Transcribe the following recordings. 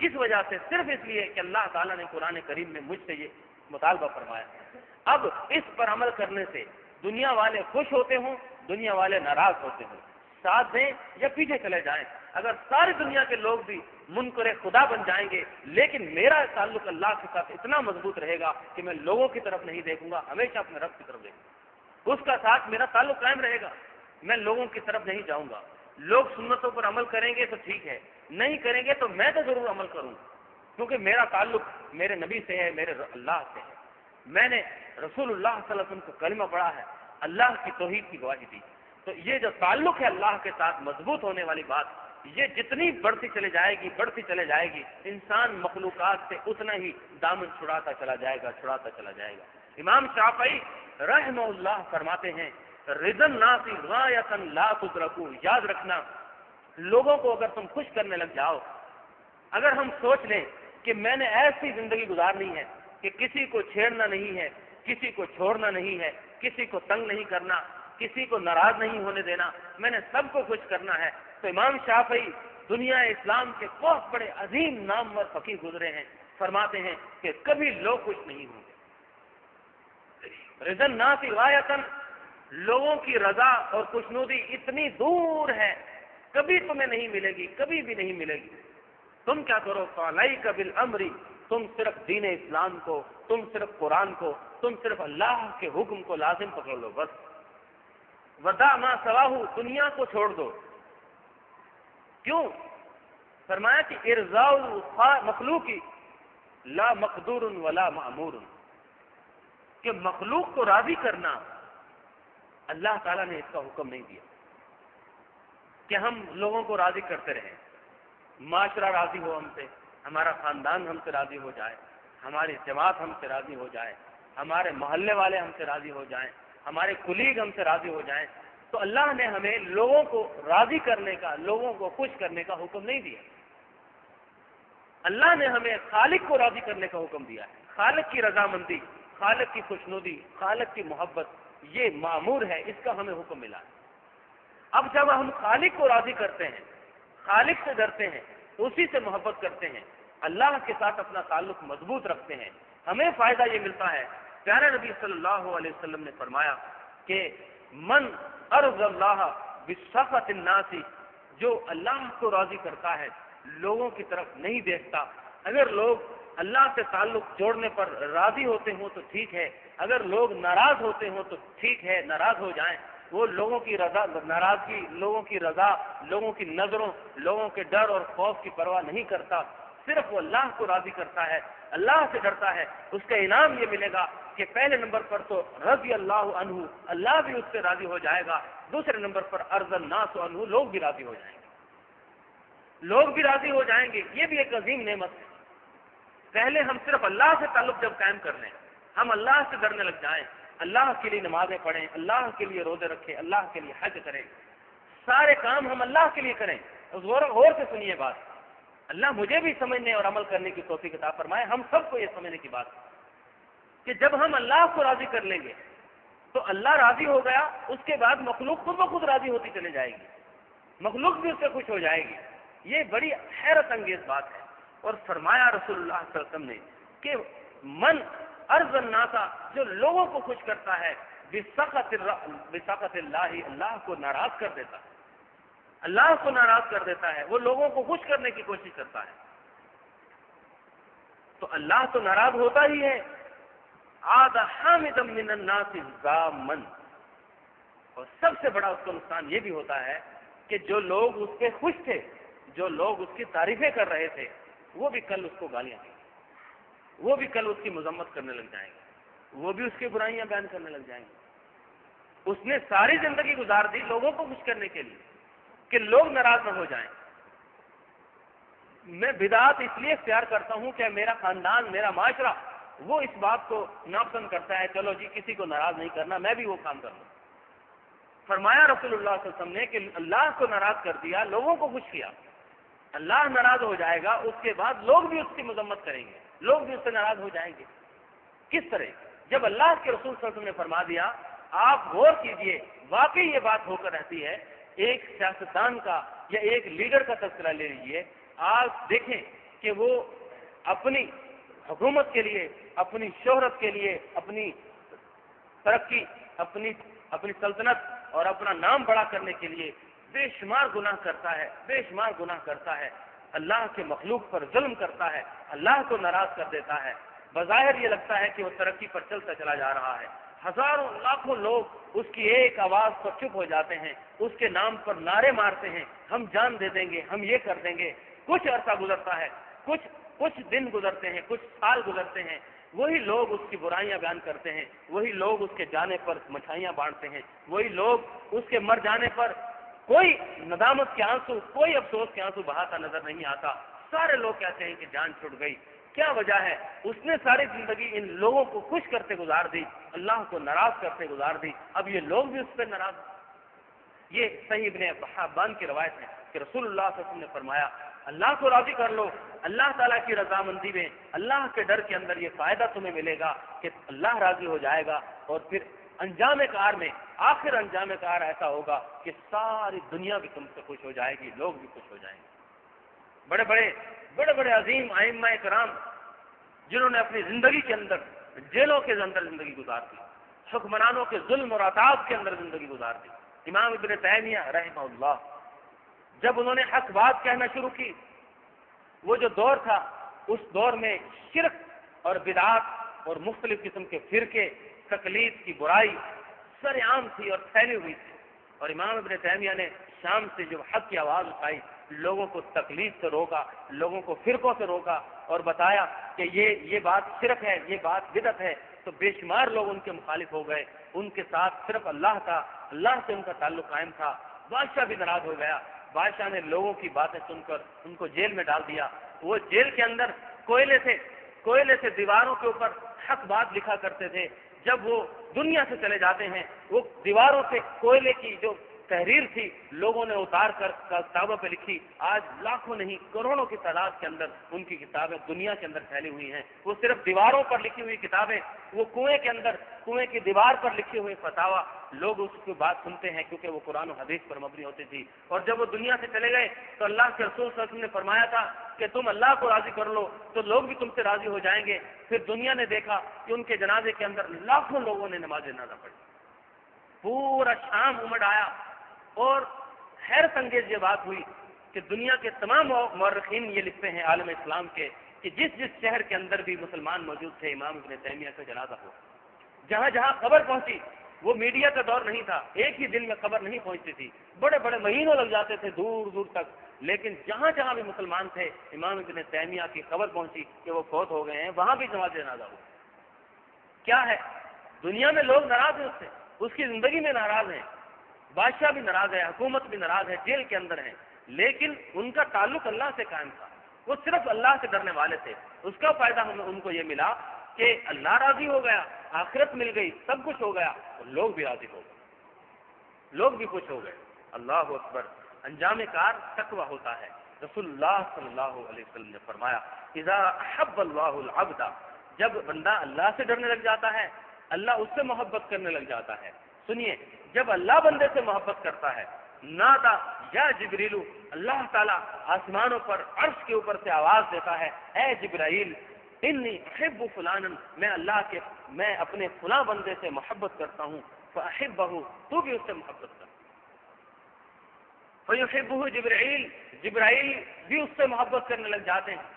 کس وجہ سے؟ صرف اس لیے کہ اللہ تعالیٰ نے قرآن کریم میں مجھ سے یہ مطالبہ فرمایا۔ اب اس پر عمل کرنے سے دنیا والے خوش ہوتے ہوں، دنیا والے ناراض ہوتے ہوں، ساتھ دیں یا پیچھے چلے جائیں، اگر ساری دنیا کے لوگ بھی منکر خدا بن جائیں گے لیکن میرا تعلق اللہ کے ساتھ اتنا مضبوط رہے گا کہ میں لوگوں کی طرف نہیں دیکھوں گا، ہمیشہ اپنے رب کی طرف دیکھوں گا، اس کا ساتھ میرا تعلق قائم رہے گا، میں لوگوں کی طرف نہیں جاؤں گا۔ لوگ سنتوں پر عمل کریں گے تو ٹھیک ہے، نہیں کریں گے تو میں تو ضرور عمل کروں گا، کیونکہ میرا تعلق میرے نبی سے ہے، میرے اللہ سے ہے، میں نے رسول اللہ صلی اللہ علیہ وسلم کو کلمہ پڑھا ہے، اللہ کی توحید کی گواہی دی۔ تو یہ جو تعلق ہے اللہ کے ساتھ مضبوط ہونے والی بات، یہ جتنی بڑھتی چلے جائے گی، انسان مخلوقات سے اتنا ہی دامن چھڑاتا چلا جائے گا۔ امام شافعی رحمہ اللہ فرماتے ہیں، رضا الناس غایۃ لا تدرک، یاد رکھنا لوگوں کو اگر تم خوش کرنے لگ جاؤ، اگر ہم سوچ لیں کہ میں نے ایسی زندگی گزارنی ہے کہ کسی کو چھیڑنا نہیں ہے، کسی کو چھوڑنا نہیں ہے، کسی کو تنگ نہیں کرنا، کسی کو ناراض نہیں ہونے دینا، میں نے سب کو خوش کرنا ہے، تو امام شافعی دنیا اسلام کے بہت بڑے عظیم نامور فقیہ گزرے ہیں، فرماتے ہیں کہ کبھی لوگ خوش نہیں ہوں گے۔ رضا الناس غایۃ، لوگوں کی رضا اور خوشنودی اتنی دور ہے، کبھی تمہیں نہیں ملے گی، کبھی بھی نہیں ملے گی۔ تم کیا کرو؟ فعلیک بالامر، تم صرف دین اسلام کو، تم صرف قرآن کو، تم صرف اللہ کے حکم کو لازم پکڑ لو بس۔ ودع ما سواہ، دنیا کو چھوڑ دو۔ کیوں؟ فرمایا کہ ارضاء مخلوق لا مقدور ولا معمور، کہ مخلوق کو راضی کرنا اللہ تعالیٰ نے اس کا حکم نہیں دیا کہ ہم لوگوں کو راضی کرتے رہیں، معاشرہ راضی ہو ہم سے، ہمارا خاندان ہم سے راضی ہو جائے، ہماری جماعت ہم سے راضی ہو جائے، ہمارے محلے والے ہم سے راضی ہو جائیں، ہمارے کلیگ ہم سے راضی ہو جائیں۔ تو اللہ نے ہمیں لوگوں کو راضی کرنے کا، لوگوں کو خوش کرنے کا حکم نہیں دیا، اللہ نے ہمیں خالق کو راضی کرنے کا حکم دیا ہے۔ خالق کی رضامندی، خالق کی خوشنودی، خالق کی محبت، یہ معمور ہے، اس کا ہمیں حکم ملا ہے۔ اب جب ہم خالق کو راضی کرتے ہیں، خالق سے ڈرتے ہیں، اسی سے محبت کرتے ہیں، اللہ کے ساتھ اپنا تعلق مضبوط رکھتے ہیں، ہمیں فائدہ یہ ملتا ہے۔ پیارے نبی صلی اللہ علیہ وسلم نے فرمایا کہ من ارض اللہ بسخط الناس، جو اللہ کو راضی کرتا ہے، لوگوں کی طرف نہیں دیکھتا۔ اگر لوگ اللہ سے تعلق جوڑنے پر راضی ہوتے ہوں تو ٹھیک ہے، اگر لوگ ناراض ہوتے ہوں تو ٹھیک ہے، ناراض ہو جائیں۔ وہ لوگوں کی رضا، ناراضگی، لوگوں کی رضا، لوگوں کی نظروں، لوگوں کے ڈر اور خوف کی پرواہ نہیں کرتا، صرف وہ اللہ کو راضی کرتا ہے، اللہ سے ڈرتا ہے۔ اس کا انعام یہ ملے گا کہ پہلے نمبر پر تو رضی اللہ عنہ، اللہ بھی اس سے راضی ہو جائے گا، دوسرے نمبر پر ارض الناس عنہ، لوگ بھی راضی ہو جائیں گے، لوگ بھی راضی ہو جائیں گے۔ یہ بھی ایک عظیم نعمت ہے۔ پہلے ہم صرف اللہ سے تعلق جب قائم کر لیں، ہم اللہ سے ڈرنے لگ جائیں، اللہ کے لیے نمازیں پڑھیں، اللہ کے لیے روزے رکھیں، اللہ کے لیے حج کریں، سارے کام ہم اللہ کے لیے کریں۔ غور سے سنیے بات، اللہ مجھے بھی سمجھنے اور عمل کرنے کی توفیق عطا فرمائے، ہم سب کو یہ سمجھنے کی بات کہ جب ہم اللہ کو راضی کر لیں گے تو اللہ راضی ہو گیا، اس کے بعد مخلوق خود بخود راضی ہوتی چلی جائے گی، مخلوق بھی اس سے خوش ہو جائے گی۔ یہ بڑی حیرت انگیز بات ہے۔ اور فرمایا رسول اللہ صلی اللہ علیہ وسلم نے کہ من ارض الناس، جو لوگوں کو خوش کرتا ہے، بسخط اللہ، اللہ کو ناراض کر دیتا ہے، اللہ کو ناراض کر دیتا ہے، وہ لوگوں کو خوش کرنے کی کوشش کرتا ہے، تو اللہ تو ناراض ہوتا ہی ہے۔ عاد حامدا من الناس ذاما، اور سب سے بڑا اس کا نقصان یہ بھی ہوتا ہے کہ جو لوگ اس پہ خوش تھے، جو لوگ اس کی تعریفیں کر رہے تھے، وہ بھی کل اس کو گالیاں دیں گے، وہ بھی کل اس کی مذمت کرنے لگ جائیں گے، وہ بھی اس کی برائیاں بیان کرنے لگ جائیں گے۔ اس نے ساری زندگی گزار دی لوگوں کو خوش کرنے کے لیے کہ لوگ ناراض نہ ہو جائیں۔ میں بدعات اس لیے اختیار کرتا ہوں کہ میرا خاندان، میرا معاشرہ وہ اس بات کو ناپسند کرتا ہے، چلو جی کسی کو ناراض نہیں کرنا، میں بھی وہ کام کر لوں۔ فرمایا رسول اللہ صلی اللہ علیہ وسلم نے کہ اللہ کو ناراض کر دیا، لوگوں کو خوش کیا، اللہ ناراض ہو جائے گا، اس کے بعد لوگ بھی اس کی مذمت کریں گے، لوگ بھی اس سے ناراض ہو جائیں گے۔ کس طرح؟ جب اللہ کے رسول صلی اللہ علیہ وسلم نے فرما دیا، آپ غور کیجئے، واقعی یہ بات ہو کر رہتی ہے۔ ایک سیاستدان کا یا ایک لیڈر کا تذکرہ لے لیجئے، آپ دیکھیں کہ وہ اپنی حکومت کے لیے، اپنی شہرت کے لیے، اپنی ترقی، اپنی سلطنت اور اپنا نام بڑا کرنے کے لیے بے شمار گناہ کرتا ہے، بے شمار گناہ کرتا ہے، اللہ کے مخلوق پر ظلم کرتا ہے، اللہ کو ناراض کر دیتا ہے۔ بظاہر یہ لگتا ہے کہ وہ ترقی پر چلتا چلا جا رہا ہے، ہزاروں لاکھوں لوگ اس کی ایک آواز پر چپ ہو جاتے ہیں، اس کے نام پر نعرے مارتے ہیں، ہم جان دے دیں گے، ہم یہ کر دیں گے۔ کچھ عرصہ گزرتا ہے، کچھ دن گزرتے ہیں، کچھ سال گزرتے ہیں، وہی لوگ اس کی برائیاں بیان کرتے ہیں، وہی لوگ اس کے جانے پر مٹھائیاں بانٹتے ہیں، وہی لوگ اس کے مر جانے پر کوئی ندامت کے آنسو، کوئی افسوس کے آنسو بہاتا نظر نہیں آتا۔ سارے لوگ کہتے ہیں کہ جان چھوٹ گئی۔ کیا وجہ ہے؟ اس نے ساری زندگی ان لوگوں کو خوش کرتے گزار دی، اللہ کو ناراض کرتے گزار دی، اب یہ لوگ بھی اس پہ ناراض ہیں۔ یہ صحیح ابن حبان کی روایت ہے کہ رسول اللہ صلی اللہ علیہ وسلم نے فرمایا، اللہ کو راضی کر لو، اللہ تعالیٰ کی رضامندی میں، اللہ کے ڈر کے اندر یہ فائدہ تمہیں ملے گا کہ اللہ راضی ہو جائے گا، اور پھر انجام کار میں، آخر انجام کار ایسا ہوگا کہ ساری دنیا بھی تم سے خوش ہو جائے گی، لوگ بھی خوش ہو جائیں گے۔ بڑے بڑے عظیم ائمہ کرام جنہوں نے اپنی زندگی کے اندر جیلوں کے اندر زندگی گزار دی، حکمرانوں کے ظلم اور عذاب کے اندر زندگی گزار دی۔ امام ابن تیمیہ رحمہ اللہ جب انہوں نے حق بات کہنا شروع کی، وہ جو دور تھا اس دور میں شرک اور بدعات اور مختلف قسم کے فرقے، تقلید کی برائی سر عام تھی اور پھیلی ہوئی تھی، اور امام ابن تیمیہ نے شام سے جو حق کی آواز اٹھائی، لوگوں کو تقلید سے روکا، لوگوں کو فرقوں سے روکا، اور بتایا کہ یہ بات شرک ہے، یہ بات بدعت ہے، تو بے شمار لوگ ان کے مخالف ہو گئے، ان کے ساتھ صرف اللہ سے ان کا تعلق قائم تھا۔ بادشاہ بھی ناراض ہو گیا، بادشاہ نے لوگوں کی باتیں سن کر ان کو جیل میں ڈال دیا۔ وہ جیل کے اندر کوئلے سے دیواروں کے اوپر حق بات لکھا کرتے تھے، جب وہ دنیا سے چلے جاتے ہیں، وہ دیواروں سے کوئلے کی جو تحریر تھی لوگوں نے اتار کر کتابوں پہ لکھی۔ آج لاکھوں نہیں کروڑوں کی تعداد کے اندر ان کی کتابیں دنیا کے اندر پھیلی ہوئی ہیں۔ وہ صرف دیواروں پر لکھی ہوئی کتابیں، وہ کنویں کی دیوار پر لکھے ہوئے فتاوا، لوگ اس کی بات سنتے ہیں کیونکہ وہ قرآن و حدیث پر مبنی ہوتی تھی۔ اور جب وہ دنیا سے چلے گئے تو اللہ کے رسول صلی اللہ علیہ وسلم نے فرمایا تھا کہ تم اللہ کو راضی کر لو تو لوگ بھی تم سے راضی ہو جائیں گے۔ پھر دنیا نے دیکھا کہ ان کے جنازے کے اندر لاکھوں لوگوں نے نماز جنازہ پڑھی، پورا شام امڑ آیا، اور حیرت انگیز یہ بات ہوئی کہ دنیا کے تمام مورخین یہ لکھتے ہیں عالم اسلام کے کہ جس شہر کے اندر بھی مسلمان موجود تھے، امام ابن تیمیہ کا جنازہ ہوا۔ جہاں خبر پہنچی، وہ میڈیا کا دور نہیں تھا، ایک ہی دن میں خبر نہیں پہنچتی تھی، بڑے مہینوں لگ جاتے تھے دور دور تک، لیکن جہاں بھی مسلمان تھے، امام ابن تیمیہ کی خبر پہنچی کہ وہ فوت ہو گئے ہیں، وہاں بھی نماز جنازہ ہوا۔ کیا ہے؟ دنیا میں لوگ ناراض ہیں اس سے، اس کی زندگی میں ناراض ہیں، بادشاہ بھی ناراض ہے، حکومت بھی ناراض ہے، جیل کے اندر ہیں، لیکن ان کا تعلق اللہ سے قائم تھا، وہ صرف اللہ سے ڈرنے والے تھے۔ اس کا فائدہ ان کو یہ ملا کہ اللہ راضی ہو گیا، آخرت مل گئی، سب کچھ ہو گیا، اور لوگ بھی راضی ہو گئے، لوگ بھی خوش ہو گئے۔ اللہ اکبر۔ انجام کار تقویٰ ہوتا ہے۔ رسول اللہ صلی اللہ علیہ وسلم نے فرمایا، اذا احب اللہ العبد، جب بندہ اللہ سے ڈرنے لگ جاتا ہے، اللہ اس سے محبت کرنے لگ جاتا ہے۔ سنیے، جب اللہ بندے سے محبت کرتا ہے، نادا یا جبریل، اللہ تعالیٰ آسمانوں پر عرش کے اوپر سے آواز دیتا ہے، اے جبرائیل انی احب فلانا، میں اپنے فلاں بندے سے محبت کرتا ہوں، فاحبہ، تو بھی اس سے محبت کر، فیحبہ جبرائیل بھی اس سے محبت کرنے لگ جاتے ہیں۔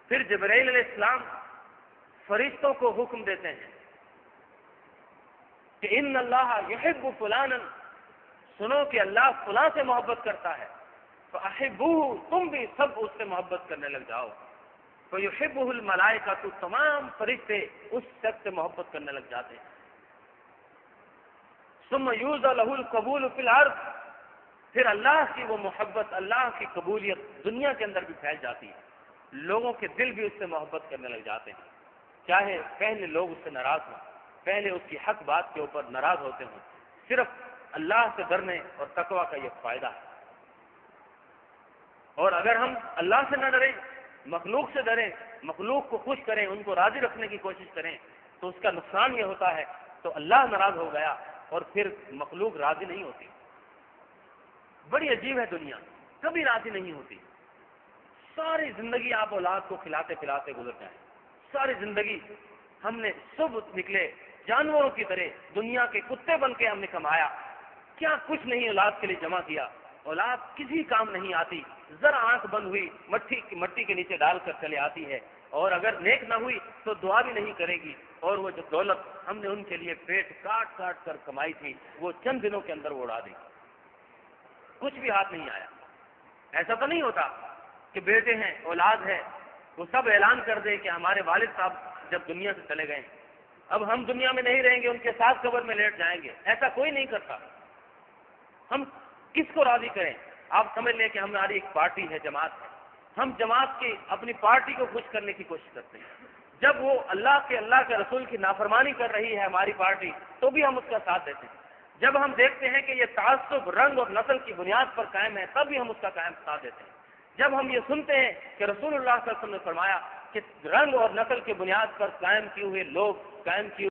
پھر جبرائیل علیہ السلام فرشتوں کو حکم دیتے ہیں کہ ان اللہ یحب فلانا، سنو کہ اللہ فلاں سے محبت کرتا ہے، فاحبوہ، تم بھی سب اس سے محبت کرنے لگ جاؤ، فیحبہ الملائکہ، تو تمام فرشتے اس شخص سے محبت کرنے لگ جاتے ہیں۔ ثم یوضع لہ القبول فی الارض، پھر اللہ کی وہ محبت، اللہ کی قبولیت دنیا کے اندر بھی پھیل جاتی ہے، لوگوں کے دل بھی اس سے محبت کرنے لگ جاتے ہیں، چاہے پہلے لوگ اس سے ناراض ہوں، پہلے اس کی حق بات کے اوپر ناراض ہوتے ہوں، صرف اللہ سے ڈرنے اور تقویٰ کا یہ فائدہ ہے۔ اور اگر ہم اللہ سے نہ ڈریں، مخلوق سے ڈریں، مخلوق کو خوش کریں، ان کو راضی رکھنے کی کوشش کریں، تو اس کا نقصان یہ ہوتا ہے، تو اللہ ناراض ہو گیا اور پھر مخلوق راضی نہیں ہوتی۔ بڑی عجیب ہے دنیا، کبھی راضی نہیں ہوتی، ساری زندگی آپ اولاد کو کھلاتے پلاتے گزر جائیں، ساری زندگی ہم نے صبح نکلے جانوروں کی طرح دنیا کے کتے بن کے ہم نے کمایا، کیا کچھ نہیں اولاد کے لیے جمع کیا، اولاد کسی کام نہیں آتی، ذرا آنکھ بند ہوئی مٹی کے نیچے ڈال کر چلے آتی ہے، اور اگر نیک نہ ہوئی تو دعا بھی نہیں کرے گی، اور وہ جو دولت ہم نے ان کے لیے پیٹ کاٹ کاٹ کر کمائی تھی وہ چند دنوں کے اندر وہ اڑا دے گی، کچھ بھی ہاتھ نہیں آیا۔ ایسا تو نہیں ہوتا کہ بیٹے ہیں اولاد ہے وہ سب اعلان کر دے کہ ہمارے والد صاحب جب دنیا سے چلے گئے اب ہم دنیا میں نہیں رہیں گے، ان کے ساتھ قبر میں لیٹ جائیں گے، ایسا کوئی نہیں کرتا۔ ہم کس کو راضی کریں؟ آپ سمجھ لیں کہ ہماری ایک پارٹی ہے، جماعت ہے، ہم جماعت کی اپنی پارٹی کو خوش کرنے کی کوشش کرتے ہیں، جب وہ اللہ کے رسول کی نافرمانی کر رہی ہے ہماری پارٹی تو بھی ہم اس کا ساتھ دیتے ہیں، جب ہم دیکھتے ہیں کہ یہ تعصب رنگ اور نسل کی بنیاد پر قائم ہے تب بھی ہم اس کا قائم ساتھ دیتے ہیں، جب ہم یہ سنتے ہیں کہ رسول اللہ صلی اللہ علیہ وسلم نے فرمایا کہ رنگ اور نسل کی بنیاد پر قائم کیے ہوئے لوگ، قائم کیے